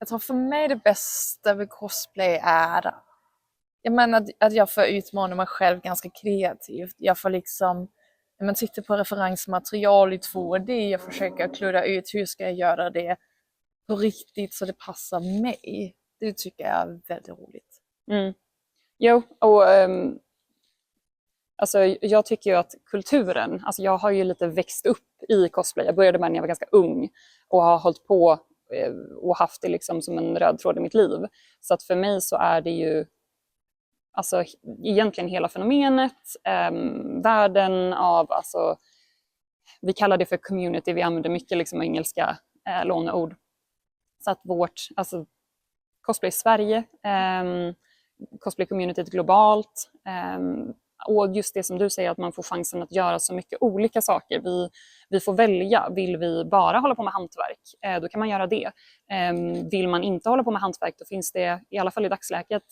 Jag tror för mig det bästa med cosplay är att jag får utmana mig själv ganska kreativt. Jag får liksom titta på referensmaterial i 2D. Jag försöker klura ut hur ska jag göra det på riktigt så det passar mig. Det tycker jag är väldigt roligt. Jo, och alltså, jag tycker ju att kulturen, alltså jag har ju lite växt upp i cosplay. Jag började med när jag var ganska ung och har hållit på och haft det liksom som en röd tråd i mitt liv. Så att för mig så är det ju alltså egentligen hela fenomenet, världen av, alltså vi kallar det för community, vi använder mycket liksom engelska låneord. Så att alltså cosplay Sverige, cosplay-communityt globalt, och just det som du säger att man får chansen att göra så mycket olika saker. Vi får välja, vill vi bara hålla på med hantverk, då kan man göra det. Vill man inte hålla på med hantverk, då finns det i alla fall i dagsläget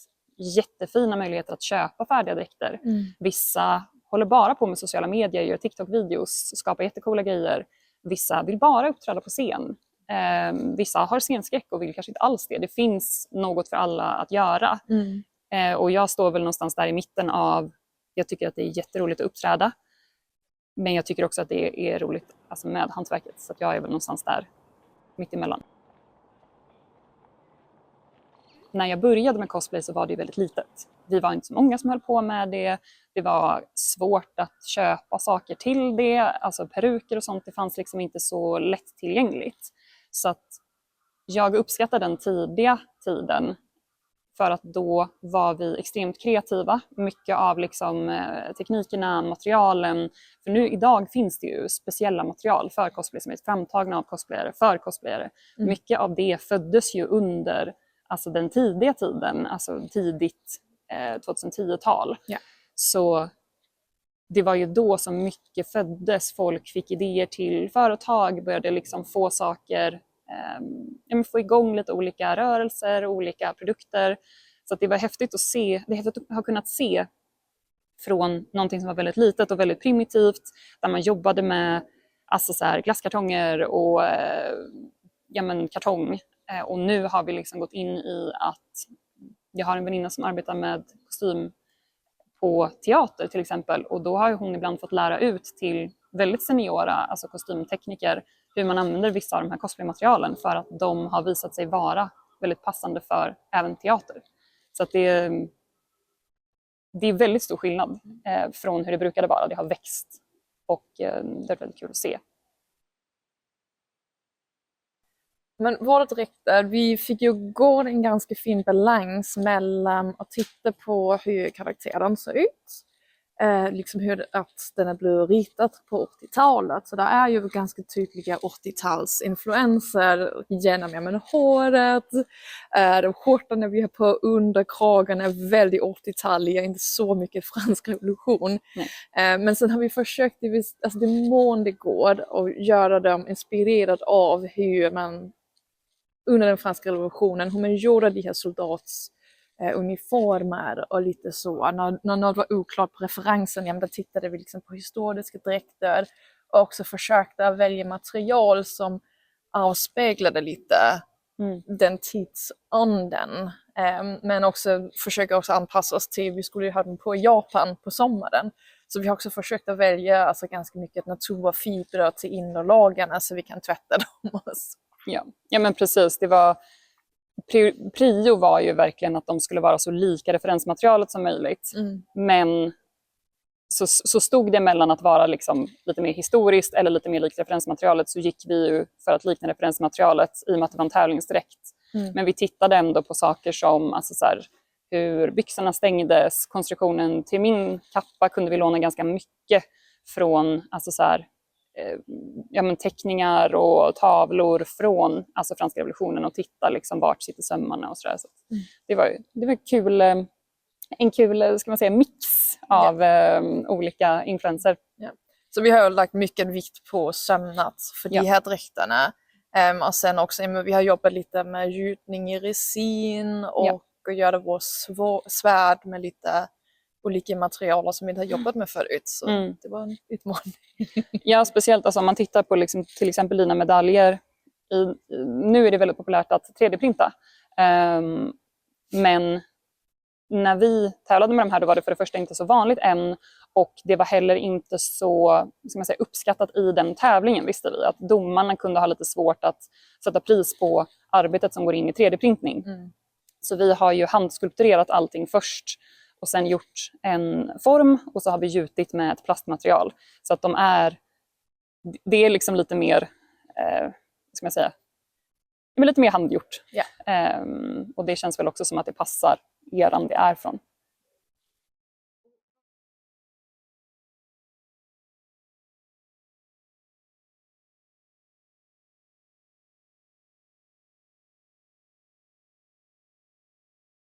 jättefina möjligheter att köpa färdiga dräkter. Vissa håller bara på med sociala medier, gör TikTok-videos, skapar jättecoola grejer. Vissa vill bara uppträda på scen. Vissa har scenskräck och vill kanske inte alls det. Det finns något för alla att göra. Och jag står väl någonstans där i mitten av, jag tycker att det är jätteroligt att uppträda. Men jag tycker också att det är roligt alltså med hantverket. Så att jag är väl någonstans där mitt emellan. När jag började med cosplay så var det väldigt litet. Vi var inte så många som höll på med det. Det var svårt att köpa saker till det. Alltså peruker och sånt, det fanns liksom inte så lättillgängligt. Så att jag uppskattar den tidiga tiden. För att då var vi extremt kreativa. Mycket av liksom, teknikerna, materialen. För nu idag finns det ju speciella material för cosplay som är framtagna av cosplayare för cosplayare. Mycket av det föddes ju under alltså den tidiga tiden, alltså tidigt 2010-tal. Yeah. Så det var ju då som mycket föddes. Folk fick idéer till företag, började liksom få saker, få igång lite olika rörelser, olika produkter. Så att det var häftigt att se, det är häftigt att ha kunnat se från någonting som var väldigt litet och väldigt primitivt, där man jobbade med alltså så här, glasskartonger och kartong. Och nu har vi liksom gått in i att jag har en väninna som arbetar med kostym på teater till exempel, och då har hon ibland fått lära ut till väldigt seniora, alltså kostymtekniker, hur man använder vissa av de här cosplaymaterialen för att de har visat sig vara väldigt passande för även teater. Så att det är väldigt stor skillnad från hur det brukade vara. Det har växt och det är väldigt kul att se. Men våra dräkter, vi fick ju gå en ganska fin balans mellan att titta på hur karaktären ser ut, liksom hur att den är blivit ritad på 80-talet. Så det är ju ganska tydliga 80-talsinfluenser genom håret, de skjortorna vi har på under kragen är väldigt 80-taliga, inte så mycket fransk revolution. Men sen har vi försökt alltså det mån det går att göra dem inspirerade av hur man under den franska revolutionen, hur man gjorde de här soldatsuniformer och lite så. När något var oklart på referensen, då tittade vi liksom på historiska dräkter och också försökte välja material som avspeglade lite den tidsånden. Men också försöka anpassa oss till, vi skulle ju ha den på Japan på sommaren. Så vi har också försökt att välja alltså ganska mycket naturfibrer till innerlagarna så vi kan tvätta dem oss. Ja, men precis. Det var prio var ju verkligen att de skulle vara så lika referensmaterialet som möjligt. Men så stod det mellan att vara liksom lite mer historiskt eller lite mer likt referensmaterialet, så gick vi ju för att likna referensmaterialet i och med att det var en tävlingsdräkt. Men vi tittade ändå på saker som alltså så här, hur byxorna stängdes, konstruktionen till min kappa kunde vi låna ganska mycket från alltså så här, teckningar och tavlor från alltså franska revolutionen och titta liksom vart sitter sömmarna och sådär. Så det var kul, en kul ska man säga mix av olika influenser. Så vi har lagt mycket vikt på sömnad för de här dräkterna. Och sen också vi har jobbat lite med gjutning i resin och göra vår svärd med lite olika material som vi inte har jobbat med förut. Så det var en utmaning. Ja, speciellt alltså, om man tittar på liksom, till exempel dina medaljer Nu är det väldigt populärt att 3D-printa. Men när vi tävlade med de här, då var det för det första inte så vanligt än, och det var heller inte så, ska man säga, uppskattat i den tävlingen, visste vi. Att domarna kunde ha lite svårt att sätta pris på arbetet som går in i 3D-printning. Så vi har ju handskulpturerat allting först och sen gjort en form, och så har vi gjutit med ett plastmaterial. Så att det är liksom lite mer, ska man säga, lite mer handgjort. Ja. Och det känns väl också som att det passar eran det är från.